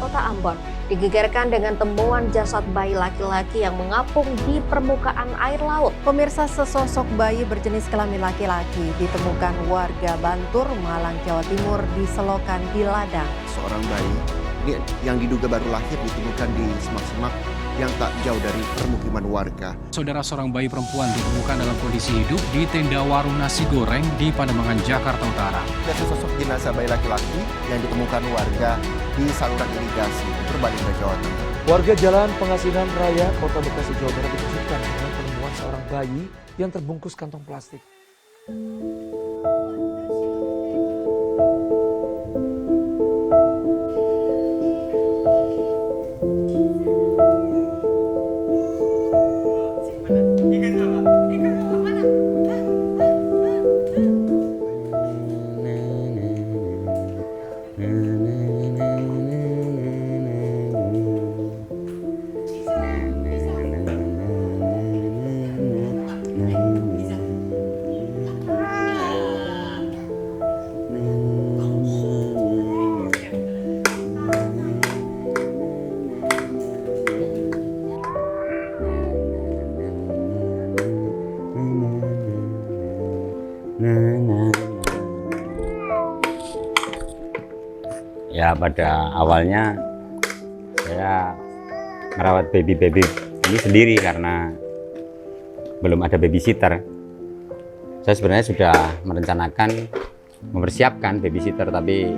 Kota Ambon digegerkan dengan temuan jasad bayi laki-laki yang mengapung di permukaan air laut. Pemirsa, sesosok bayi berjenis kelamin laki-laki ditemukan warga Bantur, Malang, Jawa Timur di selokan di ladang. Seorang bayi yang diduga baru lahir ditemukan di semak-semak yang tak jauh dari permukiman warga. Saudara, seorang bayi perempuan ditemukan dalam kondisi hidup di tenda warung nasi goreng di Pademangan, Jakarta Utara. Ada sesosok jenazah bayi laki-laki yang ditemukan warga di saluran irigasi Purbalingga, Jawa Tengah. Warga Jalan Pengasinan Raya, Kota Bekasi, Jawa Barat dikejutkan dengan penemuan seorang bayi yang terbungkus kantong plastik. Ya, pada awalnya saya merawat baby ini sendiri karena belum ada babysitter. Saya sebenarnya sudah merencanakan mempersiapkan babysitter, tapi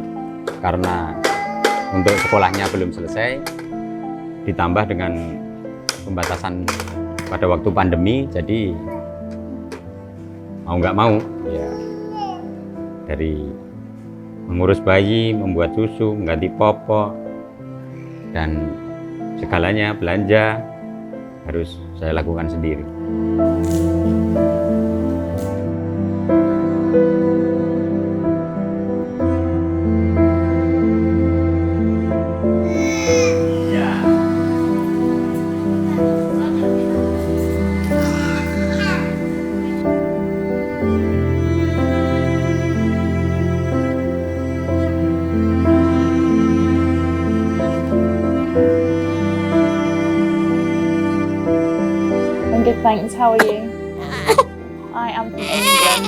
karena untuk sekolahnya belum selesai, ditambah dengan pembatasan pada waktu pandemi, jadi mau nggak mau ya dari mengurus bayi, membuat susu, mengganti popok, dan segalanya belanja harus saya lakukan sendiri. Good, thanks. How are you? I am from England.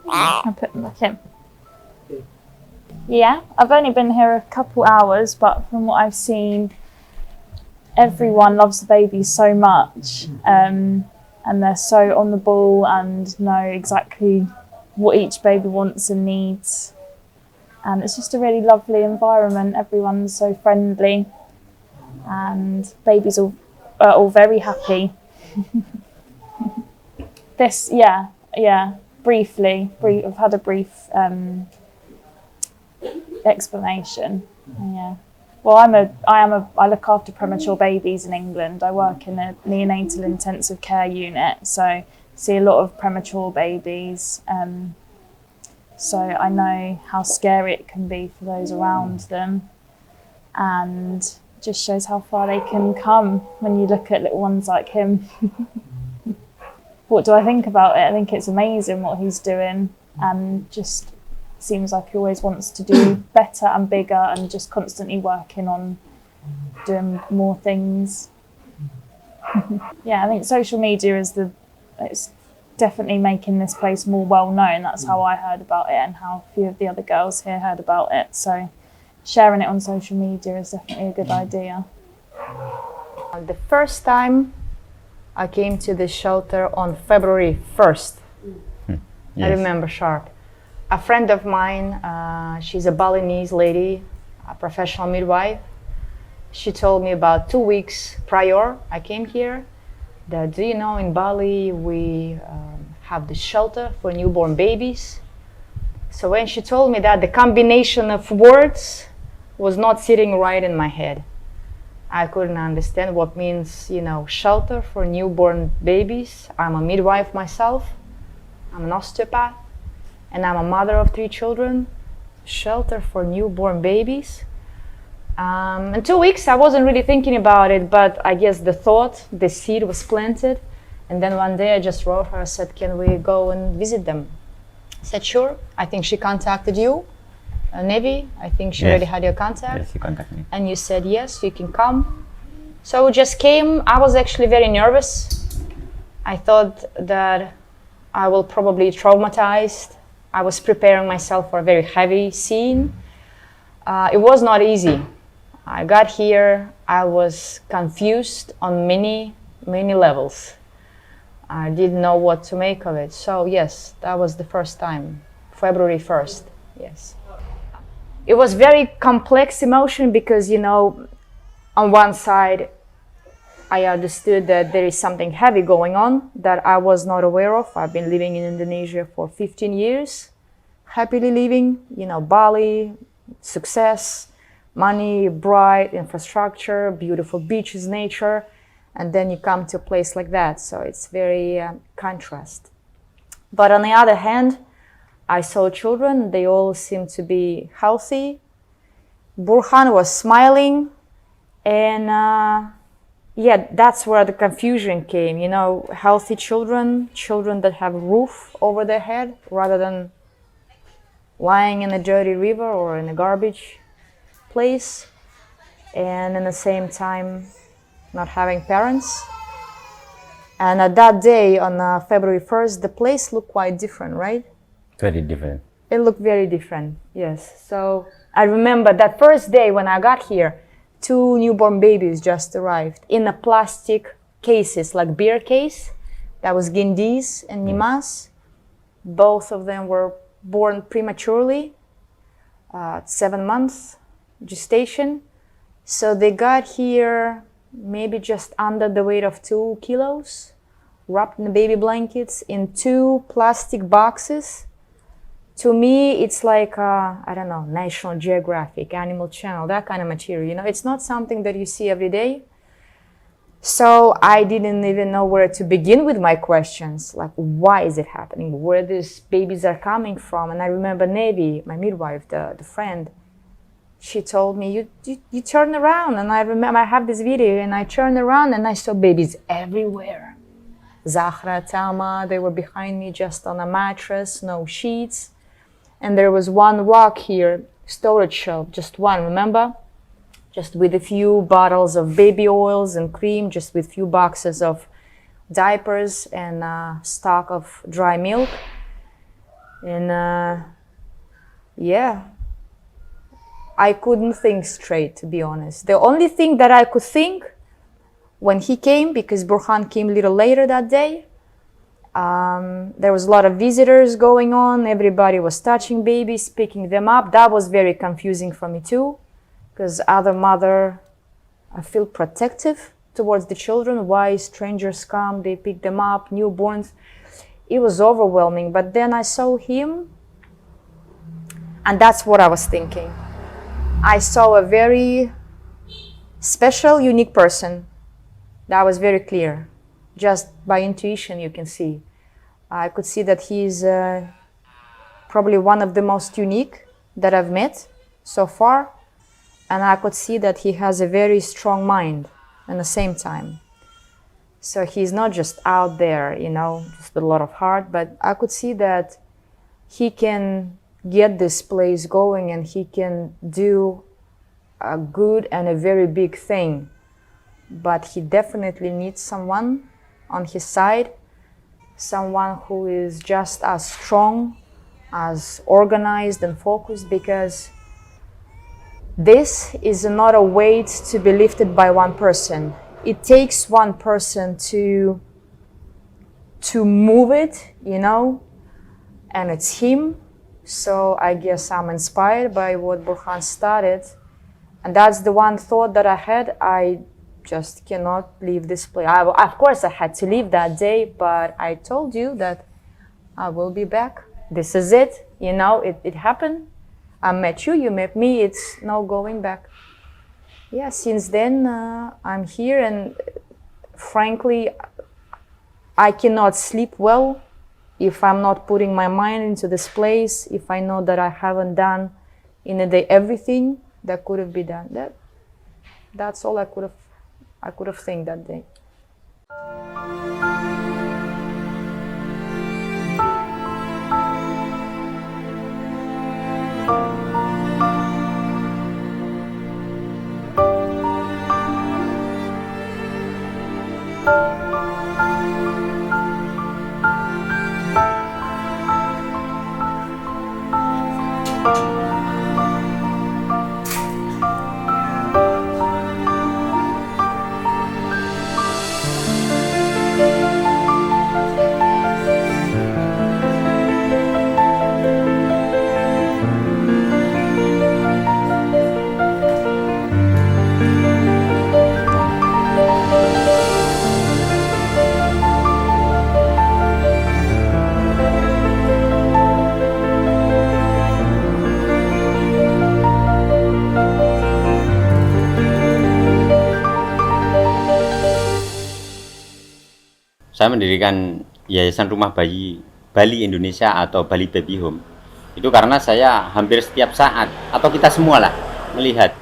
I'll put them back in. Yeah, I've only been here a couple hours, but from what I've seen, everyone loves the babies so much, and they're so on the ball and know exactly what each baby wants and needs. And it's just a really lovely environment. Everyone's so friendly, and babies are all very happy. Briefly, I've had a brief explanation. Yeah. Well, I look after premature babies in England. I work in a neonatal intensive care unit, so see a lot of premature babies. So I know how scary it can be for those around them, and just shows how far they can come when you look at little ones like him. What do I think about it? I think it's amazing what he's doing, and just seems like he always wants to do better and bigger, and just constantly working on doing more things. Yeah, I think social media it's definitely making this place more well known. That's how I heard about it, and how a few of the other girls here heard about it. So sharing it on social media is definitely a good idea. The first time I came to the shelter on February 1st. Yes. I remember sharp. A friend of mine, she's a Balinese lady, a professional midwife. She told me about 2 weeks prior I came here that, do you know, in Bali we have the shelter for newborn babies. So when she told me that, the combination of words was not sitting right in my head. I couldn't understand what means, shelter for newborn babies. I'm a midwife myself. I'm an osteopath, and I'm a mother of 3 children. Shelter for newborn babies. In 2 weeks, I wasn't really thinking about it, but I guess the seed was planted. And then one day I just wrote her, I said, can we go and visit them? Said sure. I think she contacted you, Nevi. I think she Yes. already had your contact. Yes, he contacted me. And you said yes, you can come. So we just came. I was actually very nervous. I thought that I will probably traumatized. I was preparing myself for a very heavy scene. It was not easy. I got here, I was confused on many levels. I didn't know what to make of it. So yes, that was the first time, February 1st, yes. It was very complex emotion because, you know, on one side, I understood that there is something heavy going on that I was not aware of. I've been living in Indonesia for 15 years, happily living, you know, Bali, success, money, bright infrastructure, beautiful beaches, nature, and then you come to a place like that. So it's very contrast. But on the other hand, I saw children, they all seemed to be healthy. Burhan was smiling, and yeah, that's where the confusion came, you know, healthy children, children that have a roof over their head rather than lying in a dirty river or in a garbage place, and in the same time not having parents. And at that day, on February 1st, the place looked quite different, right? Very different. It looked very different, yes. So I remember that first day when I got here, 2 newborn babies just arrived in a plastic cases, like beer case. That was Gindis and Nimas. Both of them were born prematurely, 7 months gestation. So they got here maybe just under the weight of 2 kilos, wrapped in the baby blankets in 2 plastic boxes. To me, it's like, I don't know, National Geographic, Animal Channel, that kind of material. You know, it's not something that you see every day. So I didn't even know where to begin with my questions. Like, why is it happening? Where these babies are coming from? And I remember Nevi, my midwife, the friend, she told me, you turn around. And I remember I have this video, and I turned around and I saw babies everywhere. Zahra, Tama, they were behind me just on a mattress, no sheets. And there was one rock here, storage shelf, just one, remember? Just with a few bottles of baby oils and cream, just with few boxes of diapers and stock of dry milk. And yeah, I couldn't think straight, to be honest. The only thing that I could think when he came, because Burhan came a little later that day, there was a lot of visitors going on. Everybody was touching babies, picking them up. That was very confusing for me too, because other mother, I feel protective towards the children. Why strangers come, they pick them up, newborns. It was overwhelming. But then I saw him, and that's what I was thinking. I saw a very special, unique person. That was very clear. Just by intuition, you can see. I could see that he's probably one of the most unique that I've met so far. And I could see that he has a very strong mind at the same time. So he's not just out there, you know, just with a lot of heart, but I could see that he can get this place going and he can do a good and a very big thing. But he definitely needs someone on his side, someone who is just as strong, as organized and focused, because this is not a weight to be lifted by one person. It takes one person to move it, you know, and it's him. So I guess I'm inspired by what Burhan started. And that's the one thought that I had. I just cannot leave this place. Of course, I had to leave that day, but I told you that I will be back. This is it. You know, it happened. I met you, you met me. It's no going back. Yeah, since then, I'm here, and frankly, I cannot sleep well if I'm not putting my mind into this place, if I know that I haven't done in a day everything that could have been done. That's all I could have think that day. Saya mendirikan Yayasan Rumah Bayi Bali Indonesia atau Bali Baby Home itu karena saya hampir setiap saat atau kita semua lah melihat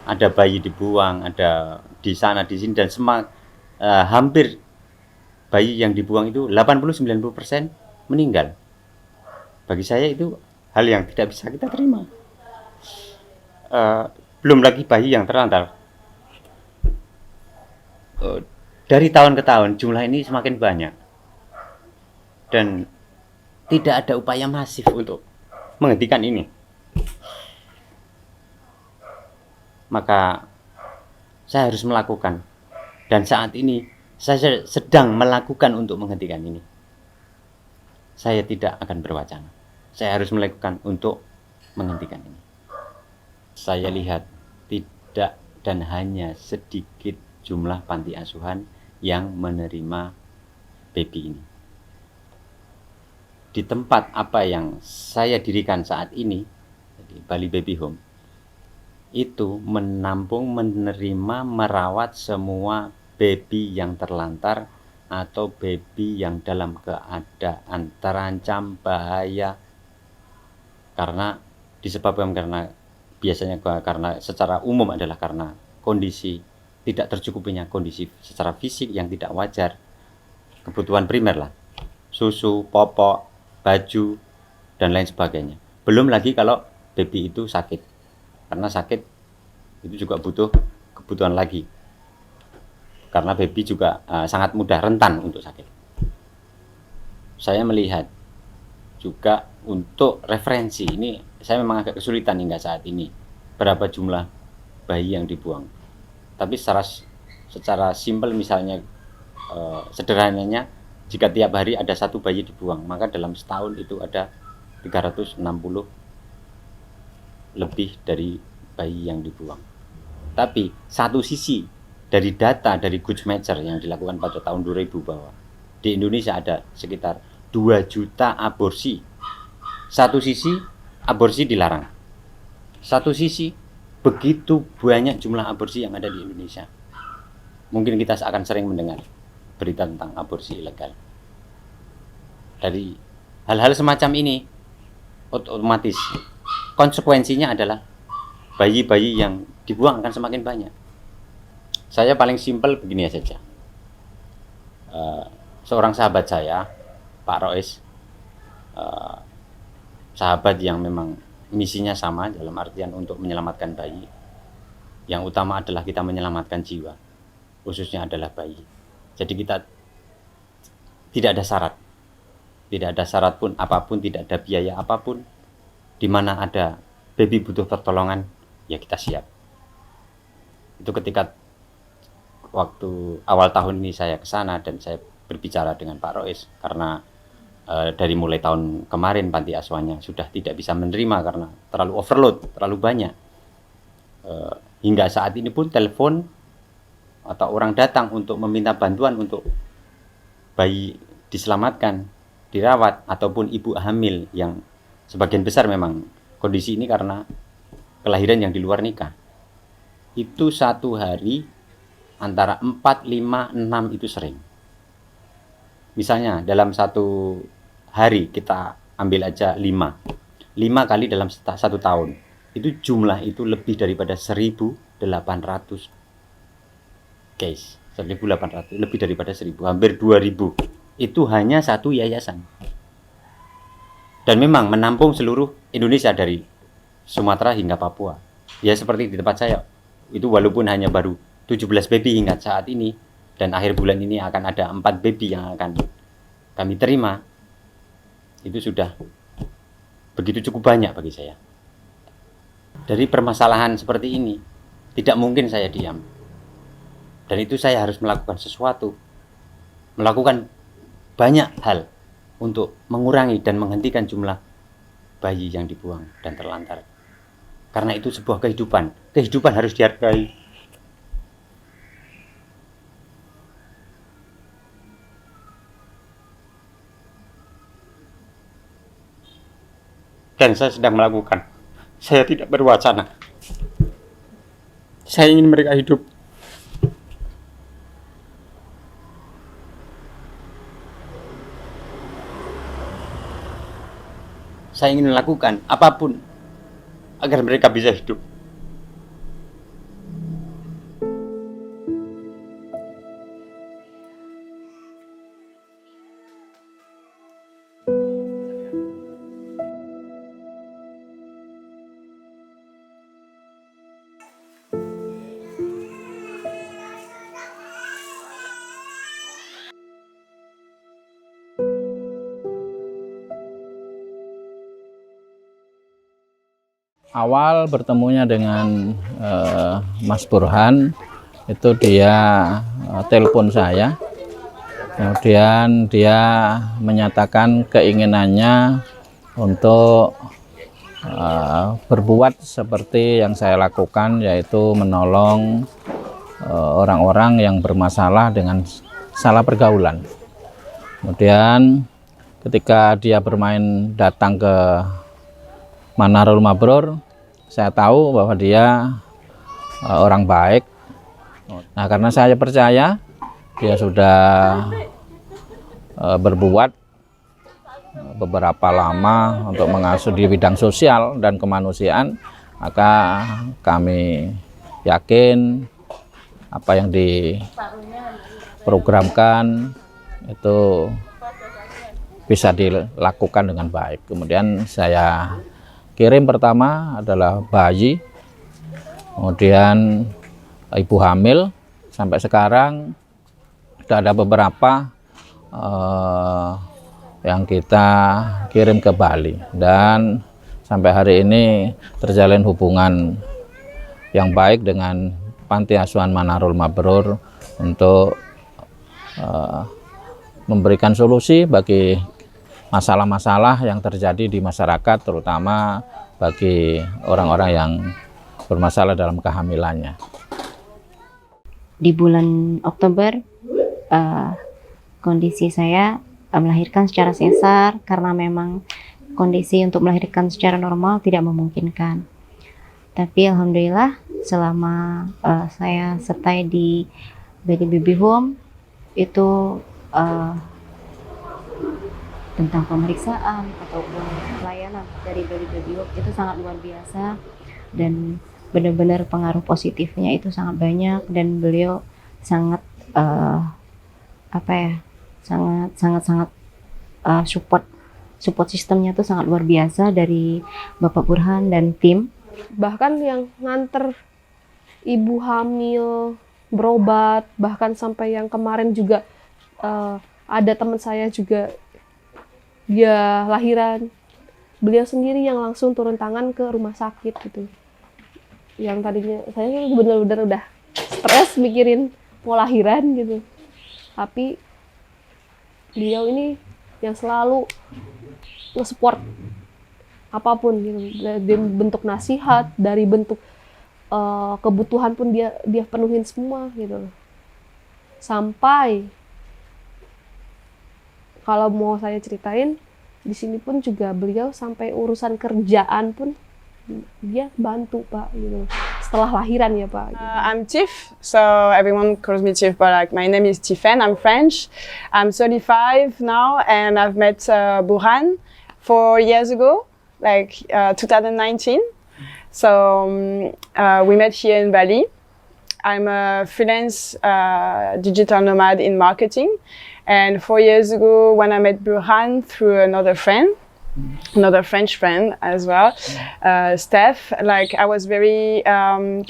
ada bayi dibuang, ada di sana di sini, dan hampir bayi yang dibuang itu 80-90% meninggal. Bagi saya itu hal yang tidak bisa kita terima. Belum lagi bayi yang terlantar. Dari tahun ke tahun jumlah ini semakin banyak dan tidak ada upaya masif untuk menghentikan ini. Maka saya harus melakukan, dan saat ini saya sedang melakukan untuk menghentikan ini. Saya tidak akan berwacana, saya harus melakukan untuk menghentikan ini. Saya lihat tidak dan hanya sedikit jumlah panti asuhan yang menerima baby ini. Di tempat apa yang saya dirikan saat ini, jadi Bali Baby Home, itu menampung, menerima, merawat semua baby yang terlantar atau baby yang dalam keadaan terancam bahaya karena disebabkan karena biasanya karena secara umum adalah karena kondisi tidak tercukupinya kondisi secara fisik yang tidak wajar, kebutuhan primer lah, susu, popok, baju, dan lain sebagainya. Belum lagi kalau baby itu sakit, karena sakit itu juga butuh kebutuhan lagi, karena baby juga sangat mudah rentan untuk sakit. Saya melihat juga untuk referensi ini, saya memang agak kesulitan hingga saat ini berapa jumlah bayi yang dibuang. Tapi secara simpel misalnya sederhananya, jika tiap hari ada satu bayi dibuang, maka dalam setahun itu ada 360 lebih dari bayi yang dibuang. Tapi satu sisi dari data dari Good Matcher yang dilakukan pada tahun 2000 bahwa di Indonesia ada sekitar 2 juta aborsi. Satu sisi aborsi dilarang, satu sisi begitu banyak jumlah aborsi yang ada di Indonesia. Mungkin kita akan sering mendengar berita tentang aborsi ilegal. Dari hal-hal semacam ini, otomatis konsekuensinya adalah bayi-bayi yang dibuang akan semakin banyak. Saya paling simpel begini saja. Seorang sahabat saya, Pak Rois, sahabat yang memang misinya sama dalam artian untuk menyelamatkan bayi. Yang utama adalah kita menyelamatkan jiwa, khususnya adalah bayi. Jadi kita tidak ada syarat, tidak ada syarat pun apapun, tidak ada biaya apapun. Di mana ada baby butuh pertolongan, ya kita siap. Itu ketika waktu awal tahun ini saya ke sana dan saya berbicara dengan Pak Rois, karena dari mulai tahun kemarin panti asuhannya sudah tidak bisa menerima karena terlalu overload, terlalu banyak. Hingga saat ini pun telepon atau orang datang untuk meminta bantuan untuk bayi diselamatkan, dirawat, ataupun ibu hamil yang sebagian besar memang kondisi ini karena kelahiran yang di luar nikah. Itu satu hari antara 4, 5, 6 itu sering. Misalnya dalam satu hari kita ambil aja 5 kali dalam satu tahun, itu jumlah itu lebih daripada 1.800 case. 1.800, lebih daripada 1.000, hampir 2.000. Itu hanya satu yayasan. Dan memang menampung seluruh Indonesia dari Sumatera hingga Papua. Ya seperti di tempat saya, itu walaupun hanya baru 17 baby hingga saat ini, dan akhir bulan ini akan ada 4 baby yang akan kami terima, itu sudah begitu cukup banyak bagi saya. Dari permasalahan seperti ini, tidak mungkin saya diam. Dan itu saya harus melakukan sesuatu, melakukan banyak hal untuk mengurangi dan menghentikan jumlah bayi yang dibuang dan terlantar. Karena itu sebuah kehidupan. Kehidupan harus dihargai. Dan saya sedang melakukan. Saya tidak berwacana. Saya ingin mereka hidup. Saya ingin melakukan apapun agar mereka bisa hidup. Awal bertemunya dengan Mas Burhan, itu dia telepon saya, kemudian dia menyatakan keinginannya untuk berbuat seperti yang saya lakukan, yaitu menolong orang-orang yang bermasalah dengan salah pergaulan. Kemudian ketika dia bermain datang ke Manarul Mabrur, saya tahu bahwa dia orang baik. Nah, karena saya percaya dia sudah berbuat beberapa lama untuk mengasuh di bidang sosial dan kemanusiaan, maka kami yakin apa yang diprogramkan itu bisa dilakukan dengan baik. Kemudian saya kirim pertama adalah bayi, kemudian ibu hamil, sampai sekarang sudah ada beberapa yang kita kirim ke Bali, dan sampai hari ini terjalin hubungan yang baik dengan Panti Asuhan Manarul Mabrur untuk memberikan solusi bagi masalah-masalah yang terjadi di masyarakat, terutama bagi orang-orang yang bermasalah dalam kehamilannya. Di bulan Oktober, kondisi saya melahirkan secara sesar karena memang kondisi untuk melahirkan secara normal tidak memungkinkan. Tapi alhamdulillah selama saya stay di Baby Home itu tentang pemeriksaan ataupun pelayanan dari Baby Home itu sangat luar biasa, dan benar-benar pengaruh positifnya itu sangat banyak, dan beliau sangat sangat support sistemnya tuh sangat luar biasa dari Bapak Burhan dan tim. Bahkan yang nganter ibu hamil berobat, bahkan sampai yang kemarin juga ada teman saya juga dia lahiran, beliau sendiri yang langsung turun tangan ke rumah sakit gitu. Yang tadinya saya benar-benar udah stres mikirin mau lahiran gitu, tapi beliau ini yang selalu nge-support apapun gitu, dari bentuk nasihat, dari bentuk kebutuhan pun dia penuhin semua gitu. Sampai kalau mau saya ceritain di sini pun juga beliau sampai urusan kerjaan pun dia bantu Pak gitu. Setelah lahiran ya Pak. Gitu. I'm Tiff, so everyone calls me Tiff, but like my name is Tiffen. I'm French. I'm 35 now, and I've met Burhan 4 years ago, like 2019. So we met here in Bali. I'm a freelance digital nomad in marketing. And 4 years ago, when I met Burhan through another friend, another French friend as well, Steph, like I was very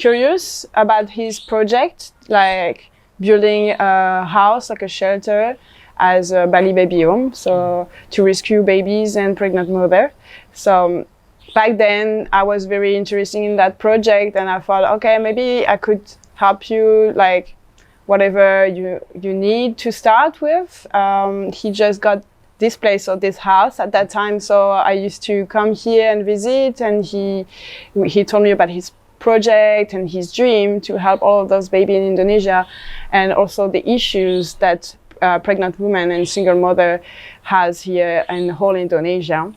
curious about his project, like building a house, like a shelter, as a Bali Baby Home, so to rescue babies and pregnant mother. So back then I was very interested in that project, and I thought, okay, maybe I could help you, like whatever you need to start with. He just got this place or this house at that time, so I used to come here and visit, and he told me about his project and his dream to help all of those babies in Indonesia, and also the issues that pregnant women and single mother has here in whole Indonesia,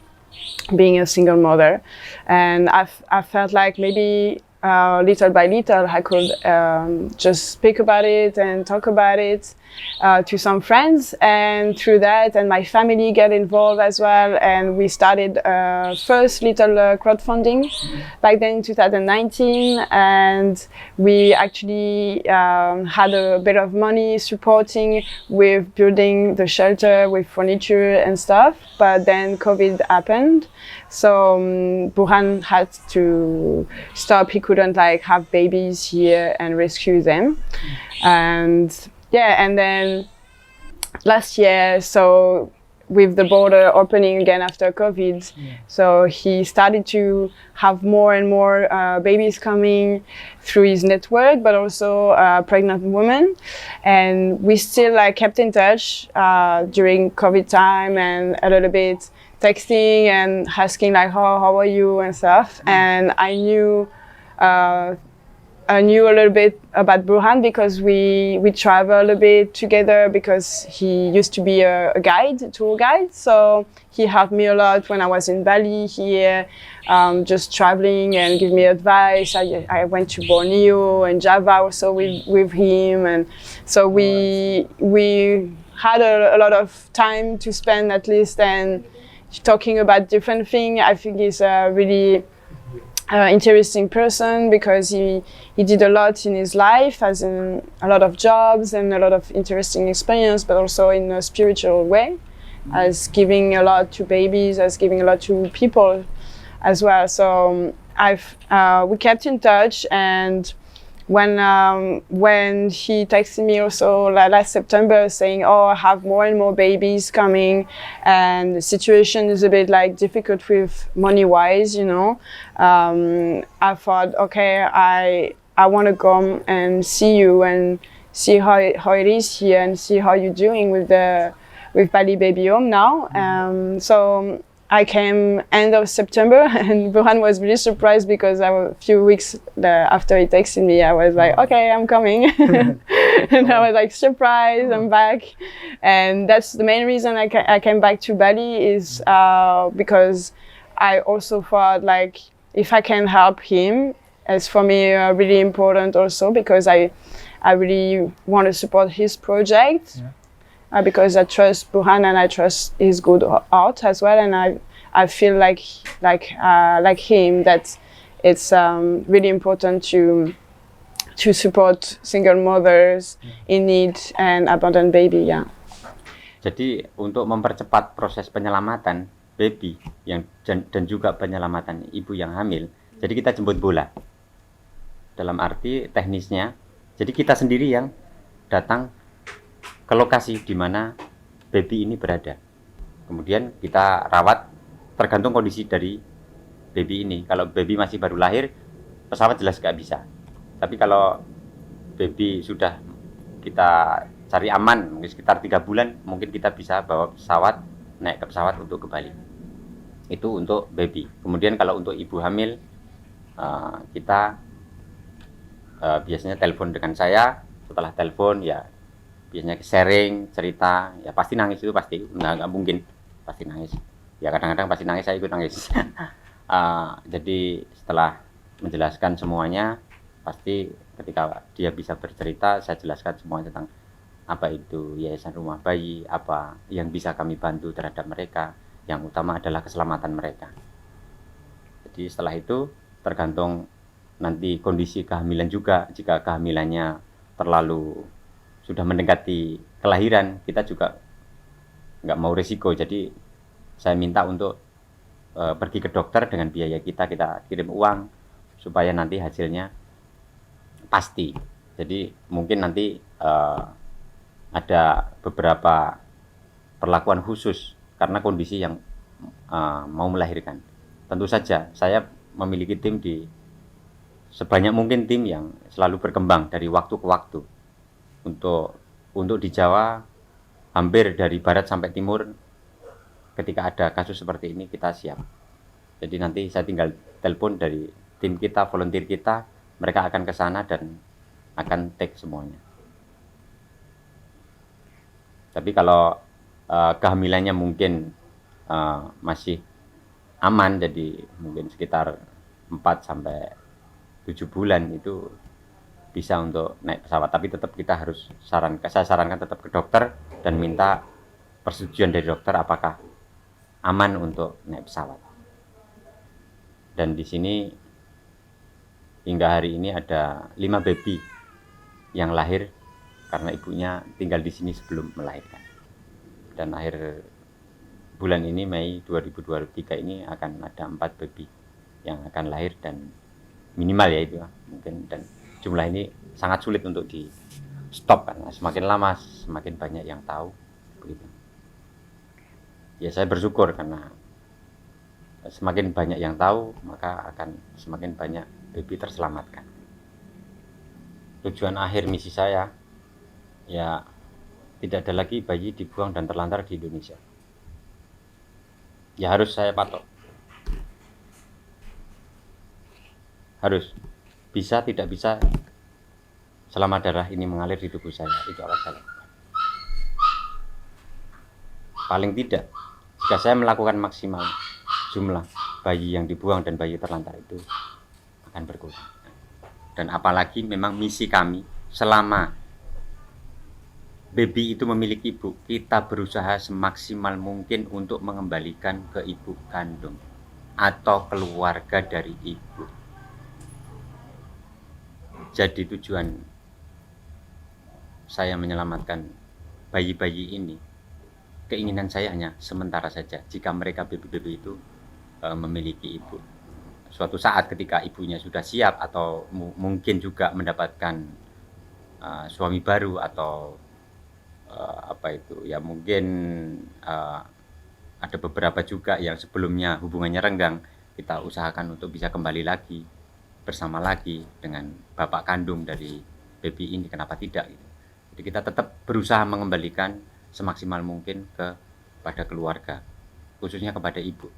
being a single mother. And I felt like maybe little by little I could just speak about it and talk about it to some friends, and through that, and my family get involved as well, and we started first little crowdfunding back then in 2019, and we actually had a bit of money supporting with building the shelter with furniture and stuff, but then COVID happened, so Burhan had to stop. He couldn't like have babies here and rescue them, and yeah, and then last year, so with the border opening again after COVID, so he started to have more and more babies coming through his network, but also pregnant women, and we still like kept in touch during COVID time, and a little bit texting and asking like how are you and stuff. And I knew a little bit about Burhan because we travel a bit together, because he used to be a tour guide. So he helped me a lot when I was in Bali here, just traveling and give me advice. I went to Borneo and Java also with him, and so we had a lot of time to spend at least and talking about different things. I think he's a really interesting person because he did a lot in his life, as in a lot of jobs and a lot of interesting experience, but also in a spiritual way, as giving a lot to babies, as giving a lot to people as well. So we kept in touch, and when he texted me also last September saying, oh, I have more and more babies coming, and the situation is a bit like difficult with money-wise, you know, I thought, okay, I want to come and see you and see how it is here, and see how you're doing with Bali Baby Home now. So I came end of September, and Burhan was really surprised because a few weeks after he texted me, I was like, okay, I'm coming. And I was like, surprise, I'm back. And that's the main reason I came back to Bali, is because I also thought like, if I can help him, it's for me really important also, because I really want to support his project. Yeah. Because I trust Burhan and I trust his good heart as well, and I feel like him that it's really important to support single mothers in need and abandoned baby. Yeah. Jadi untuk mempercepat proses penyelamatan baby dan juga penyelamatan ibu yang hamil, jadi kita jemput bola. Dalam arti teknisnya, jadi kita sendiri yang datang ke lokasi di mana baby ini berada. Kemudian kita rawat tergantung kondisi dari baby ini. Kalau baby masih baru lahir, pesawat jelas nggak bisa. Tapi kalau baby sudah kita cari aman, mungkin sekitar 3 bulan, mungkin kita bisa bawa pesawat, naik ke pesawat untuk ke Bali. Itu untuk baby. Kemudian kalau untuk ibu hamil, kita biasanya telepon dengan saya. Setelah telepon ya biasanya sharing, cerita, ya pasti nangis, itu pasti, nggak mungkin pasti nangis. Ya kadang-kadang pasti nangis, saya ikut nangis. Jadi setelah menjelaskan semuanya, pasti ketika dia bisa bercerita, saya jelaskan semuanya tentang apa itu yayasan rumah bayi, apa yang bisa kami bantu terhadap mereka, yang utama adalah keselamatan mereka. Jadi setelah itu tergantung nanti kondisi kehamilan juga. Jika kehamilannya terlalu sudah mendekati kelahiran, kita juga nggak mau risiko. Jadi saya minta untuk pergi ke dokter dengan biaya kita kirim uang supaya nanti hasilnya pasti. Jadi mungkin nanti ada beberapa perlakuan khusus karena kondisi yang mau melahirkan. tentu saja saya memiliki tim di sebanyak mungkin tim yang selalu berkembang dari waktu ke waktu. Untuk di Jawa, hampir dari barat sampai timur, ketika ada kasus seperti ini kita siap. Jadi nanti saya tinggal telepon dari tim kita, volunteer kita, mereka akan ke sana dan akan take semuanya. Tapi kalau kehamilannya mungkin masih aman, jadi mungkin sekitar 4 sampai 7 bulan itu bisa untuk naik pesawat. Tapi tetap kita harus saya sarankan tetap ke dokter dan minta persetujuan dari dokter apakah aman untuk naik pesawat. Dan di sini hingga hari ini ada 5 baby yang lahir karena ibunya tinggal di sini sebelum melahirkan. Dan akhir bulan ini, Mei 2023 ini akan ada 4 baby yang akan lahir, dan minimal ya itu mungkin, dan jumlah ini sangat sulit untuk di stop karena semakin lama semakin banyak yang tahu begitu. Ya saya bersyukur karena semakin banyak yang tahu maka akan semakin banyak baby terselamatkan. Tujuan akhir misi saya ya tidak ada lagi bayi dibuang dan terlantar di Indonesia. Ya harus saya patok. Harus. Bisa tidak bisa selama darah ini mengalir di tubuh saya, itu akan saya lakukan. Paling tidak jika saya melakukan maksimal, jumlah bayi yang dibuang dan bayi terlantar itu akan berkurang. Dan apalagi memang misi kami selama baby itu memiliki ibu, kita berusaha semaksimal mungkin untuk mengembalikan ke ibu kandung atau keluarga dari ibu. Jadi tujuan saya menyelamatkan bayi-bayi ini, keinginan saya hanya sementara saja. Jika mereka baby-baby itu memiliki ibu, suatu saat ketika ibunya sudah siap atau mungkin juga mendapatkan suami baru atau mungkin ada beberapa juga yang sebelumnya hubungannya renggang, kita usahakan untuk bisa kembali lagi bersama lagi dengan bapak kandung dari baby ini. Kenapa tidak gitu. Jadi kita tetap berusaha mengembalikan semaksimal mungkin kepada keluarga, khususnya kepada ibu.